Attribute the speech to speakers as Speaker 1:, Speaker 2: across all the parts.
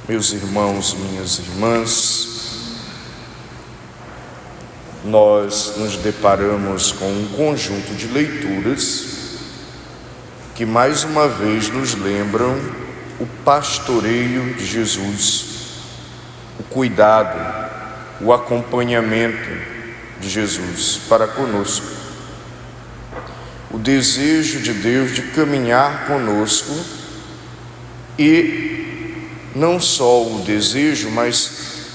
Speaker 1: Meus irmãos, minhas irmãs, nós nos deparamos com um conjunto de leituras que mais uma vez nos lembram o pastoreio de Jesus, o cuidado, o acompanhamento de Jesus para conosco, o desejo de Deus de caminhar conosco e não só o desejo, mas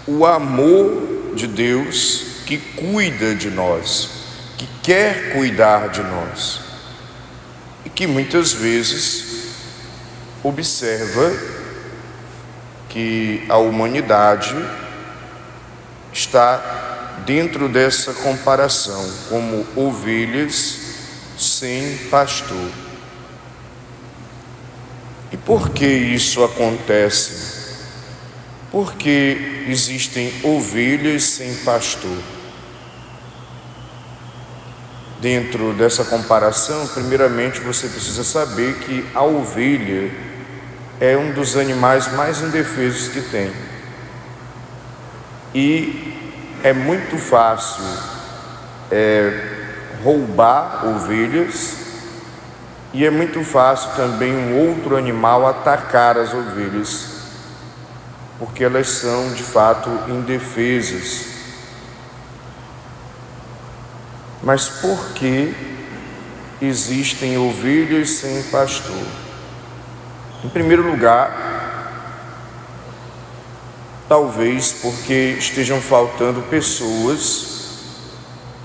Speaker 1: o amor de Deus que cuida de nós, que quer cuidar de nós e que muitas vezes observa que a humanidade está dentro dessa comparação como ovelhas sem pastor. E por que isso acontece? Porque existem ovelhas sem pastor. Dentro dessa comparação, primeiramente você precisa saber que a ovelha é um dos animais mais indefesos que tem. E é muito fácil roubar ovelhas, e é muito fácil também um outro animal atacar as ovelhas, porque elas são de fato indefesas. Mas por que existem ovelhas sem pastor? Em primeiro lugar, talvez porque estejam faltando pessoas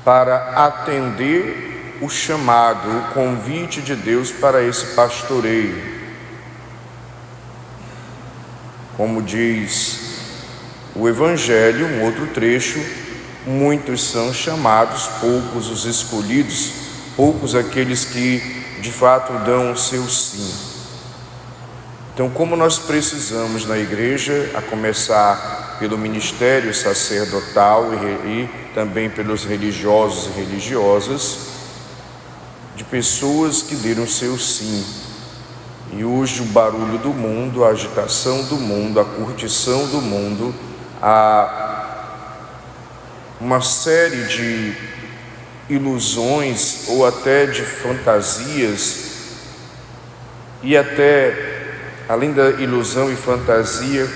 Speaker 1: para atender o chamado, o convite de Deus para esse pastoreio. Como diz o Evangelho, um outro trecho, muitos são chamados, poucos os escolhidos, poucos aqueles que de fato dão o seu sim. Então, como nós precisamos na igreja, a começar pelo ministério sacerdotal e também pelos religiosos e religiosas, de pessoas que deram seu sim. E hoje o barulho do mundo, a agitação do mundo, a curtição do mundo, uma série de ilusões ou até de fantasias, e até, além da ilusão e fantasia,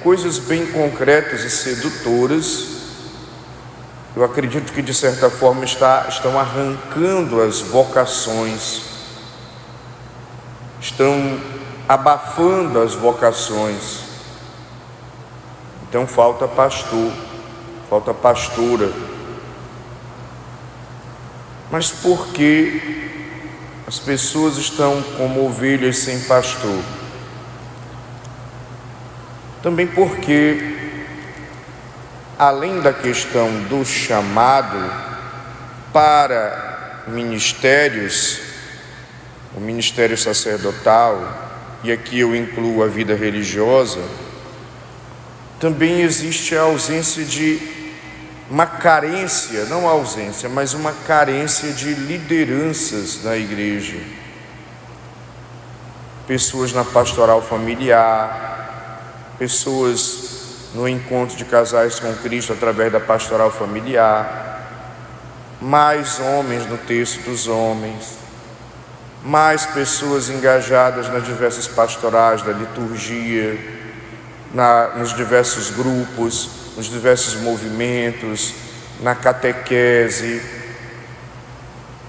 Speaker 1: coisas bem concretas e sedutoras. Eu acredito que de certa forma estão arrancando as vocações, estão abafando as vocações. Então falta pastor, falta pastora. Mas por que as pessoas estão como ovelhas sem pastor? Também porque, além da questão do chamado para ministérios, o ministério sacerdotal, e aqui eu incluo a vida religiosa, também existe a ausência de uma carência, não a ausência, mas uma carência de lideranças na igreja. Pessoas na pastoral familiar, pessoas no encontro de casais com Cristo através da pastoral familiar, mais homens no texto dos homens, mais pessoas engajadas nas diversas pastorais da liturgia, nos diversos grupos, nos diversos movimentos, na catequese,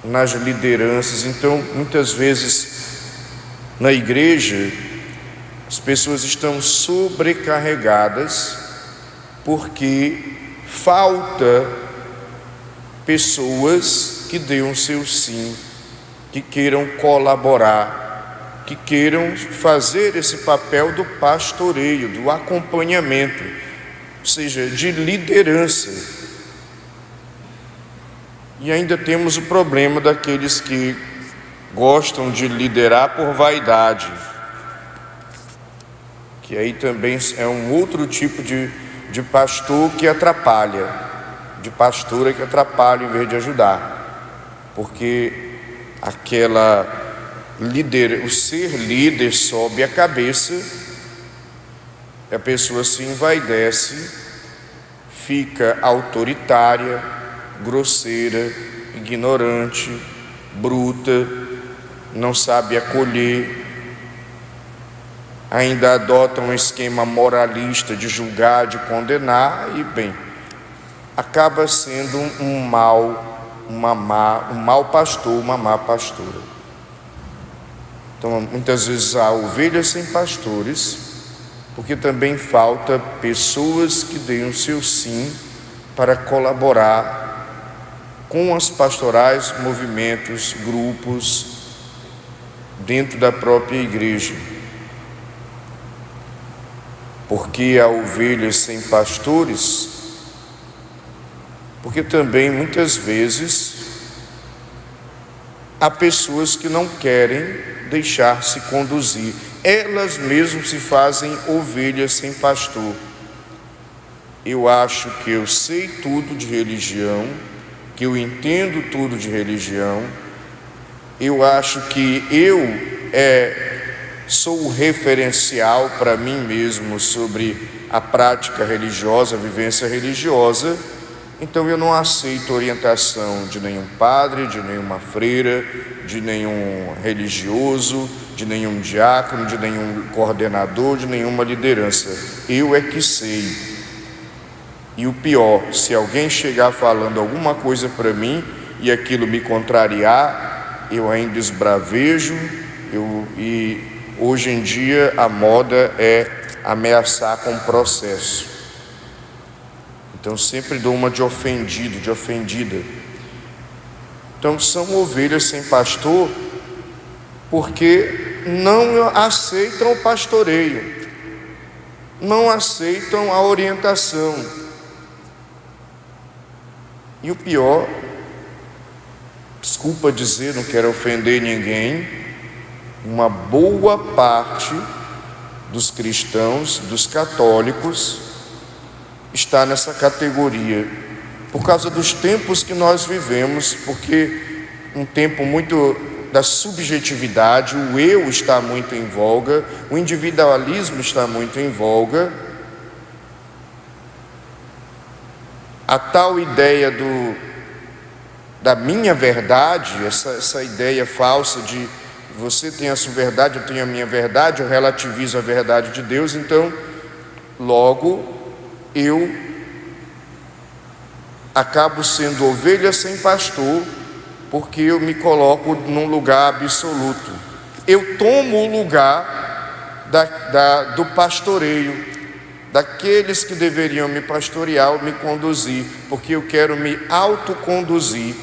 Speaker 1: nas lideranças. Então, muitas vezes na igreja, as pessoas estão sobrecarregadas porque falta pessoas que dêem o seu sim, que queiram colaborar, que queiram fazer esse papel do pastoreio, do acompanhamento, ou seja, de liderança. E ainda temos o problema daqueles que gostam de liderar por vaidade, que aí também é um outro tipo de pastor que atrapalha, de pastora que atrapalha em vez de ajudar, porque o ser líder sobe a cabeça A pessoa se envaidece, fica autoritária, grosseira, ignorante, bruta, não sabe acolher, ainda adota um esquema moralista de julgar, de condenar e, bem, acaba sendo um mau pastor, uma má pastora. Então, muitas vezes há ovelhas sem pastores, porque também falta pessoas que deem o seu sim para colaborar com as pastorais, movimentos, grupos dentro da própria igreja. Porque há ovelhas sem pastores, porque também muitas vezes há pessoas que não querem deixar-se conduzir. Elas mesmas se fazem ovelhas sem pastor. Eu acho que eu sei tudo de religião, que eu entendo tudo de religião, eu acho que eu sou o referencial para mim mesmo sobre a prática religiosa, a vivência religiosa, então eu não aceito orientação de nenhum padre, de nenhuma freira, de nenhum religioso, de nenhum diácono, de nenhum coordenador, de nenhuma liderança. Eu é que sei. E o pior, se alguém chegar falando alguma coisa para mim e aquilo me contrariar, eu ainda esbravejo, e hoje em dia a moda é ameaçar com processo. Então sempre dou uma de ofendido, de ofendida. Então são ovelhas sem pastor porque não aceitam o pastoreio, não aceitam a orientação. E o pior, desculpa dizer, não quero ofender ninguém, uma boa parte dos cristãos, dos católicos, está nessa categoria, por causa dos tempos que nós vivemos, porque um tempo muito da subjetividade, o eu está muito em voga, o individualismo está muito em voga, a tal ideia da minha verdade, essa ideia falsa de você tem a sua verdade, eu tenho a minha verdade, eu relativizo a verdade de Deus, então logo eu acabo sendo ovelha sem pastor, porque eu me coloco num lugar absoluto. Eu tomo o lugar do pastoreio, daqueles que deveriam me pastorear, me conduzir, porque eu quero me autoconduzir.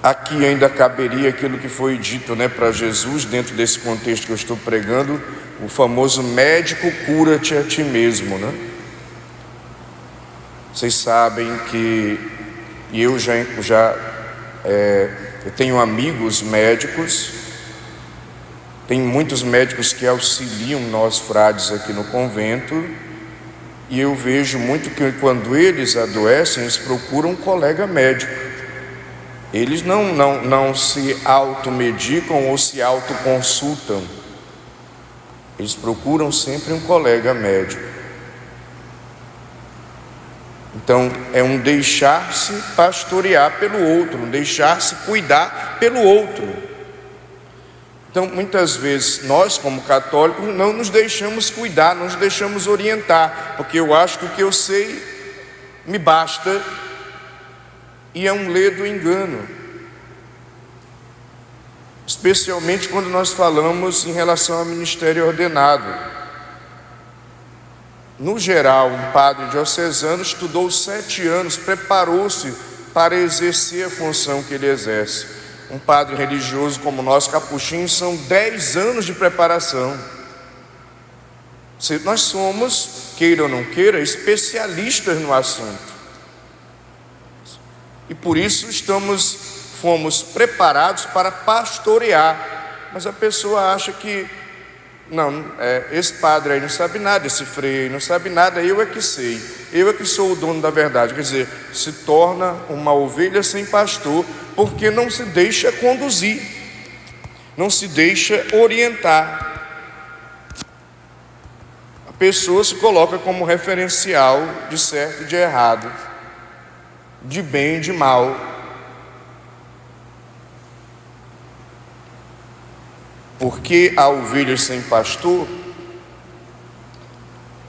Speaker 1: Aqui ainda caberia aquilo que foi dito, para Jesus, dentro desse contexto que eu estou pregando, o famoso médico cura-te a ti mesmo, Vocês sabem que eu tenho amigos médicos, tem muitos médicos que auxiliam nós frades aqui no convento, e eu vejo muito que quando eles adoecem, eles procuram um colega médico. Eles não se automedicam ou se autoconsultam. Eles procuram sempre um colega médico. Então, é um deixar-se pastorear pelo outro, um deixar-se cuidar pelo outro. Então, muitas vezes, nós como católicos não nos deixamos cuidar, não nos deixamos orientar, porque eu acho que o que eu sei me basta. E é um ledo engano, especialmente quando nós falamos em relação ao ministério ordenado. No geral, um padre diocesano estudou 7 anos, preparou-se para exercer a função que ele exerce. Um padre religioso como nós, capuchinhos, são 10 anos de preparação. Nós somos, queira ou não queira, especialistas no assunto. E por isso fomos preparados para pastorear. Mas a pessoa acha que, esse padre aí não sabe nada, esse freio aí não sabe nada, eu é que sei, eu é que sou o dono da verdade. Quer dizer, se torna uma ovelha sem pastor, porque não se deixa conduzir. não se deixa orientar. A pessoa se coloca como referencial de certo e de errado, de bem e de mal. Porque a ovelha sem pastor,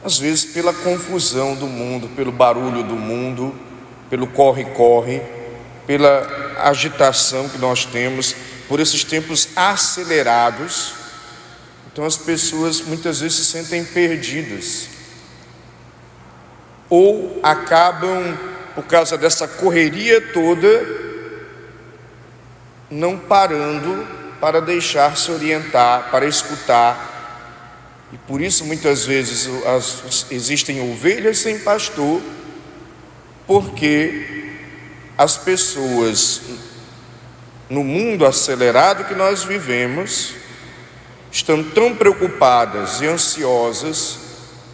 Speaker 1: às vezes pela confusão do mundo, pelo barulho do mundo, pelo corre-corre, pela agitação que nós temos, por esses tempos acelerados, então as pessoas muitas vezes se sentem perdidas, ou acabam, por causa dessa correria toda, não parando para deixar-se orientar, para escutar. E por isso muitas vezes existem ovelhas sem pastor, porque as pessoas no mundo acelerado que nós vivemos estão tão preocupadas e ansiosas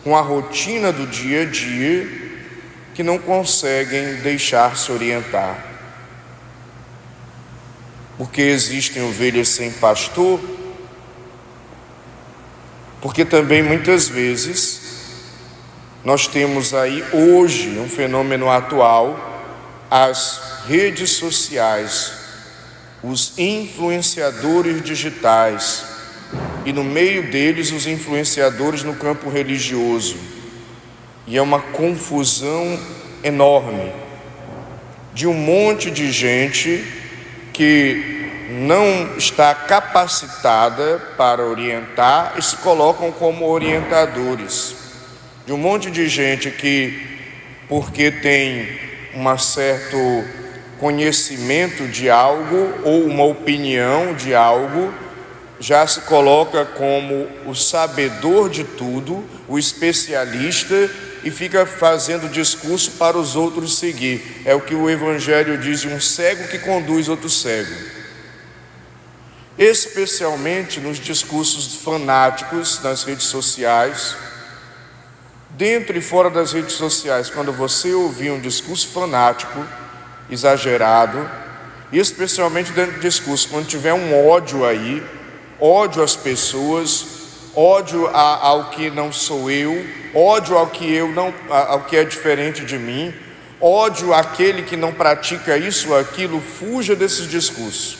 Speaker 1: com a rotina do dia a dia que não conseguem deixar-se orientar. Porque existem ovelhas sem pastor, porque também muitas vezes nós temos aí hoje um fenômeno atual, as redes sociais, os influenciadores digitais, e no meio deles os influenciadores no campo religioso. E é uma confusão enorme de um monte de gente que não está capacitada para orientar e se colocam como orientadores. De um monte de gente que, porque tem um certo conhecimento de algo ou uma opinião de algo, já se coloca como o sabedor de tudo, o especialista, e fica fazendo discurso para os outros seguir. É o que o Evangelho diz de um cego que conduz outro cego. Especialmente nos discursos fanáticos nas redes sociais, dentro e fora das redes sociais, quando você ouvir um discurso fanático, exagerado, e especialmente dentro do discurso, quando tiver um ódio aí, ódio às pessoas, ódio ao que não sou eu, ódio ao que é diferente de mim, ódio àquele que não pratica isso ou aquilo, fuja desses discursos.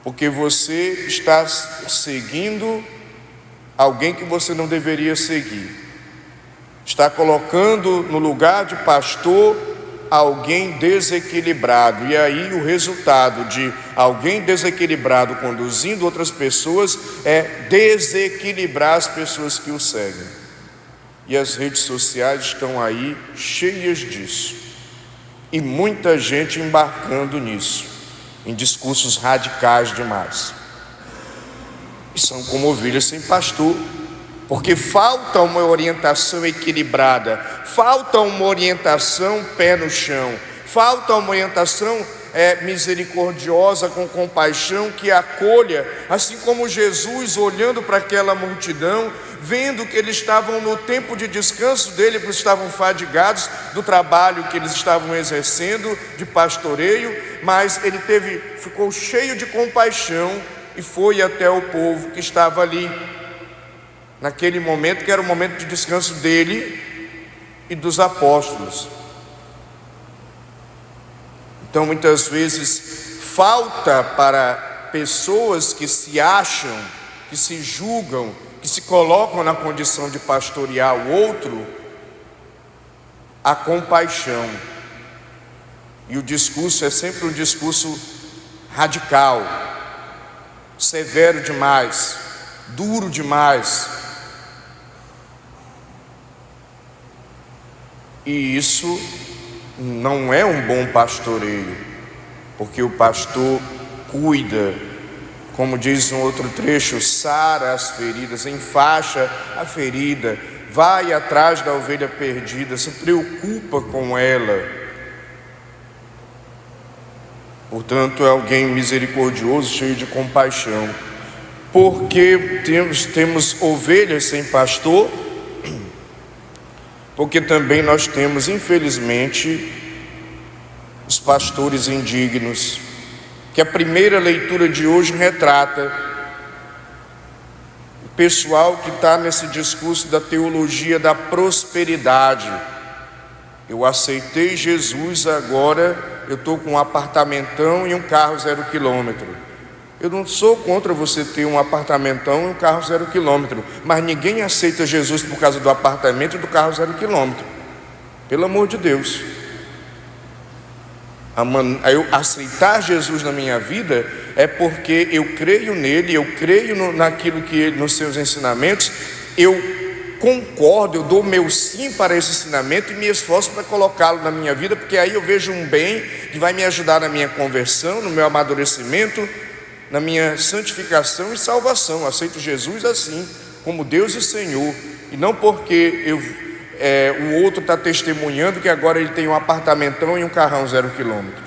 Speaker 1: Porque você está seguindo alguém que você não deveria seguir. Está colocando no lugar de pastor alguém desequilibrado. E aí o resultado de alguém desequilibrado conduzindo outras pessoas é desequilibrar as pessoas que o seguem. E as redes sociais estão aí cheias disso. E muita gente embarcando nisso, em discursos radicais demais. E são como ovelhas sem pastor, porque falta uma orientação equilibrada, falta uma orientação pé no chão, falta uma orientação misericordiosa, com compaixão, que acolha, assim como Jesus, olhando para aquela multidão, vendo que eles estavam no tempo de descanso dele, porque estavam fadigados do trabalho que eles estavam exercendo de pastoreio, mas ele ficou cheio de compaixão e foi até o povo que estava ali naquele momento, que era o momento de descanso dele e dos apóstolos. Então muitas vezes falta para pessoas que se acham, que se julgam, que se colocam na condição de pastorear o outro, a compaixão. E o discurso é sempre um discurso radical, severo demais, duro demais. E isso não é um bom pastoreio, porque o pastor cuida, como diz um outro trecho, sara as feridas, enfaixa a ferida, vai atrás da ovelha perdida, se preocupa com ela. Portanto, é alguém misericordioso, cheio de compaixão. Porque temos ovelhas sem pastor, porque também nós temos, infelizmente, os pastores indignos, que a primeira leitura de hoje retrata o pessoal que está nesse discurso da teologia da prosperidade. Eu aceitei Jesus, agora eu estou com um apartamentão e um carro 0 quilômetro. Eu não sou contra você ter um apartamentão e um carro 0 quilômetro, mas ninguém aceita Jesus por causa do apartamento e do carro 0 quilômetro. Pelo amor de Deus. Eu aceitar Jesus na minha vida é porque eu creio nele, eu creio naquilo que nos seus ensinamentos, eu concordo, eu dou meu sim para esse ensinamento e me esforço para colocá-lo na minha vida, porque aí eu vejo um bem que vai me ajudar na minha conversão, no meu amadurecimento, na minha santificação e salvação. Aceito Jesus assim, como Deus e Senhor, e não porque o outro está testemunhando que agora ele tem um apartamentão e um carrão 0 quilômetro.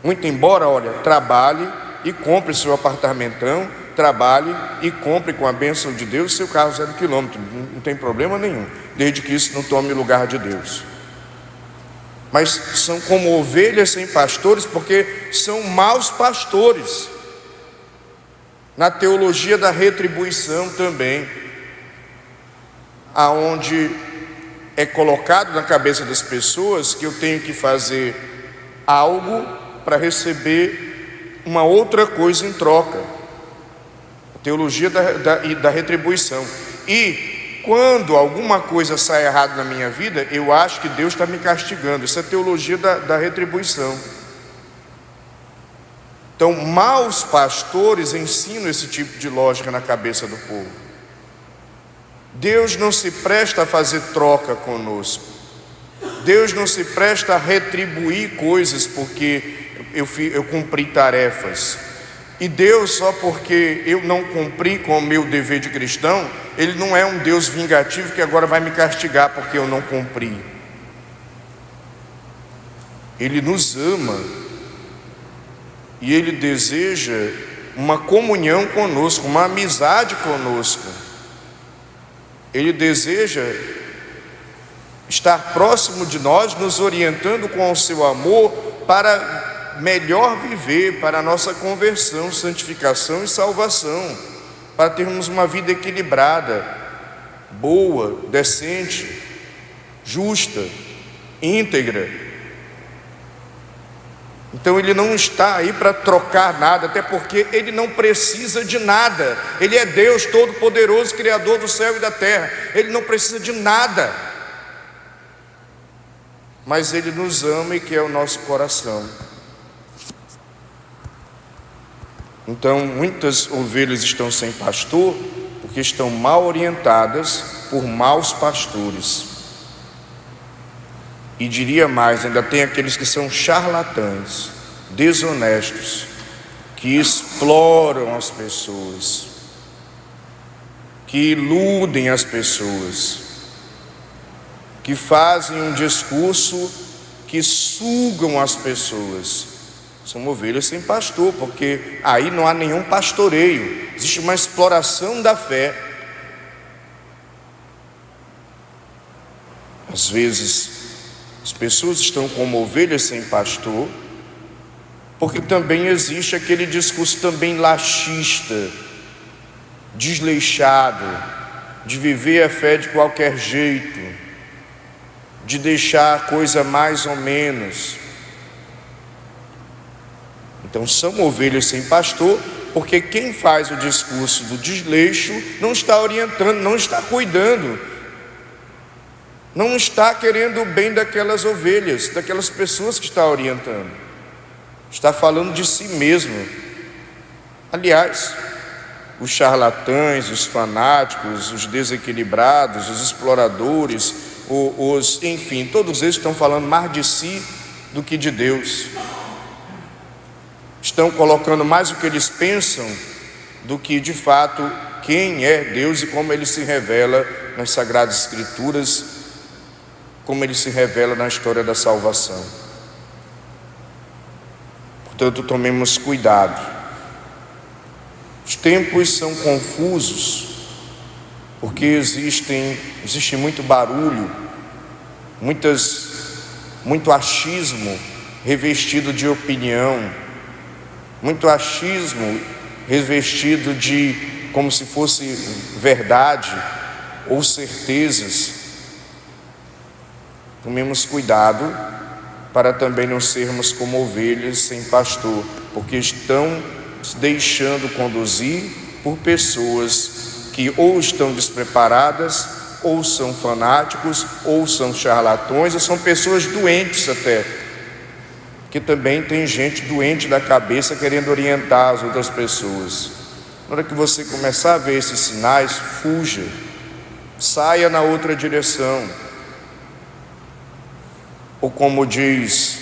Speaker 1: Muito embora, olha, trabalhe e compre seu apartamentão, trabalhe e compre com a bênção de Deus seu carro 0 quilômetro, não tem problema nenhum, desde que isso não tome o lugar de Deus. Mas são como ovelhas sem pastores, porque são maus pastores. Na teologia da retribuição também, aonde é colocado na cabeça das pessoas que eu tenho que fazer algo para receber uma outra coisa em troca. A teologia da retribuição. E quando alguma coisa sai errado na minha vida, eu acho que Deus está me castigando. Isso é a teologia da retribuição. Então, maus pastores ensinam esse tipo de lógica na cabeça do povo. Deus não se presta a fazer troca conosco. Deus não se presta a retribuir coisas porque eu cumpri tarefas. E Deus, só porque eu não cumpri com o meu dever de cristão, Ele não é um Deus vingativo que agora vai me castigar porque eu não cumpri. Ele nos ama e Ele deseja uma comunhão conosco, uma amizade conosco. Ele deseja estar próximo de nós, nos orientando com o seu amor para melhor viver, para a nossa conversão, santificação e salvação, para termos uma vida equilibrada, boa, decente, justa, íntegra. Então Ele não está aí para trocar nada, até porque Ele não precisa de nada. Ele é Deus Todo-Poderoso, Criador do céu e da terra. Ele não precisa de nada. Mas Ele nos ama e quer o nosso coração. Então muitas ovelhas estão sem pastor, porque estão mal orientadas por maus pastores. E diria mais, ainda tem aqueles que são charlatães, desonestos, que exploram as pessoas, que iludem as pessoas, que fazem um discurso que sugam as pessoas. São ovelhas sem pastor, porque aí não há nenhum pastoreio, existe uma exploração da fé. Às vezes as pessoas estão como ovelhas sem pastor, porque também existe aquele discurso também laxista, desleixado, de viver a fé de qualquer jeito, de deixar a coisa mais ou menos. Então são ovelhas sem pastor, porque quem faz o discurso do desleixo não está orientando, não está cuidando, não está querendo o bem daquelas ovelhas, daquelas pessoas que está orientando. Está falando de si mesmo. Aliás, os charlatães, os fanáticos, os desequilibrados, os exploradores, enfim, todos eles estão falando mais de si do que de Deus. Estão colocando mais o que eles pensam do que de fato quem é Deus e como Ele se revela nas Sagradas Escrituras, como Ele se revela na história da salvação. Portanto, tomemos cuidado. Os tempos são confusos, porque existe muito barulho, muito achismo revestido de opinião, muito achismo revestido de como se fosse verdade ou certezas. Tomemos cuidado para também não sermos como ovelhas sem pastor, porque estão se deixando conduzir por pessoas que ou estão despreparadas, ou são fanáticos, ou são charlatões, ou são pessoas doentes até, que também tem gente doente da cabeça querendo orientar as outras pessoas. Na hora que você começar a ver esses sinais, fuja, saia na outra direção. Ou como diz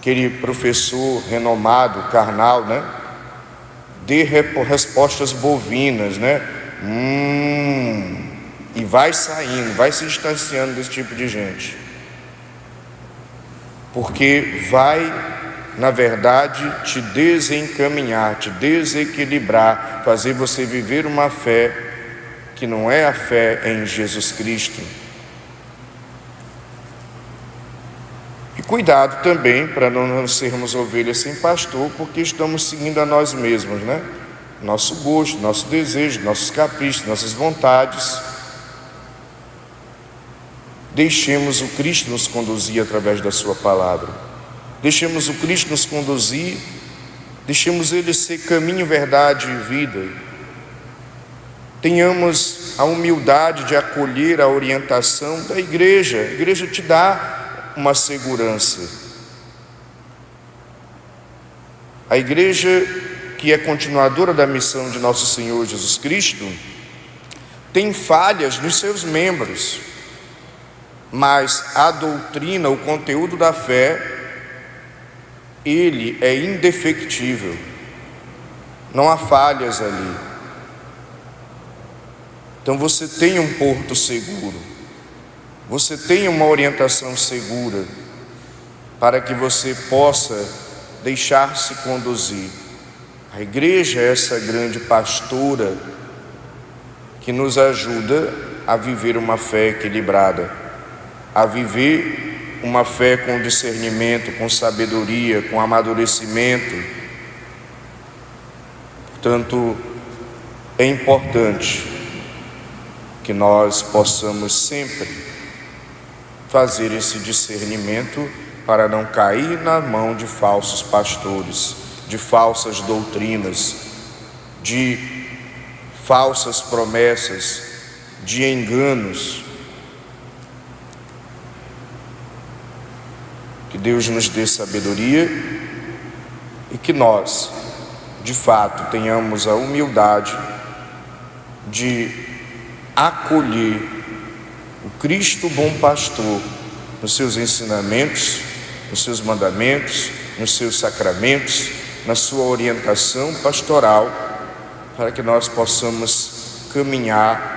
Speaker 1: aquele professor renomado, Karnal, né? Dê respostas bovinas, né? E vai saindo, vai se distanciando desse tipo de gente. Porque vai, na verdade, te desencaminhar, te desequilibrar, fazer você viver uma fé que não é a fé em Jesus Cristo. E cuidado também para não sermos ovelhas sem pastor, porque estamos seguindo a nós mesmos, né? Nosso gosto, nosso desejo, nossos caprichos, nossas vontades. Deixemos o Cristo nos conduzir através da sua palavra. Deixemos o Cristo nos conduzir, deixemos Ele ser caminho, verdade e vida. Tenhamos a humildade de acolher a orientação da igreja. A igreja te dá uma segurança. A igreja, que é continuadora da missão de nosso Senhor Jesus Cristo, tem falhas nos seus membros, mas a doutrina, o conteúdo da fé, ele é indefectível. Não há falhas ali. Então você tem um porto seguro, você tem uma orientação segura para que você possa deixar-se conduzir. A igreja é essa grande pastora que nos ajuda a viver uma fé equilibrada, a viver uma fé com discernimento, com sabedoria, com amadurecimento. Portanto, é importante que nós possamos sempre fazer esse discernimento para não cair na mão de falsos pastores, de falsas doutrinas, de falsas promessas, de enganos. Que Deus nos dê sabedoria e que nós, de fato, tenhamos a humildade de acolher o Cristo bom pastor nos seus ensinamentos, nos seus mandamentos, nos seus sacramentos, na sua orientação pastoral, para que nós possamos caminhar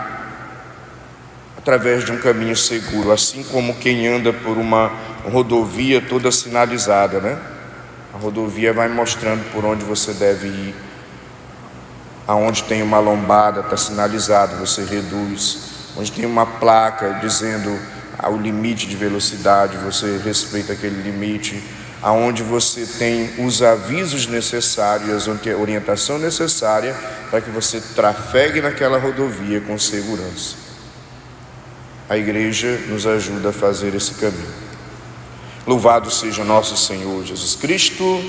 Speaker 1: através de um caminho seguro, assim como quem anda por uma rodovia toda sinalizada, né? A rodovia vai mostrando por onde você deve ir. Aonde tem uma lombada está sinalizado, você reduz. Onde tem uma placa dizendo o limite de velocidade, você respeita aquele limite. Aonde você tem os avisos necessários, a orientação necessária para que você trafegue naquela rodovia com segurança. A igreja nos ajuda a fazer esse caminho. Louvado seja nosso Senhor Jesus Cristo.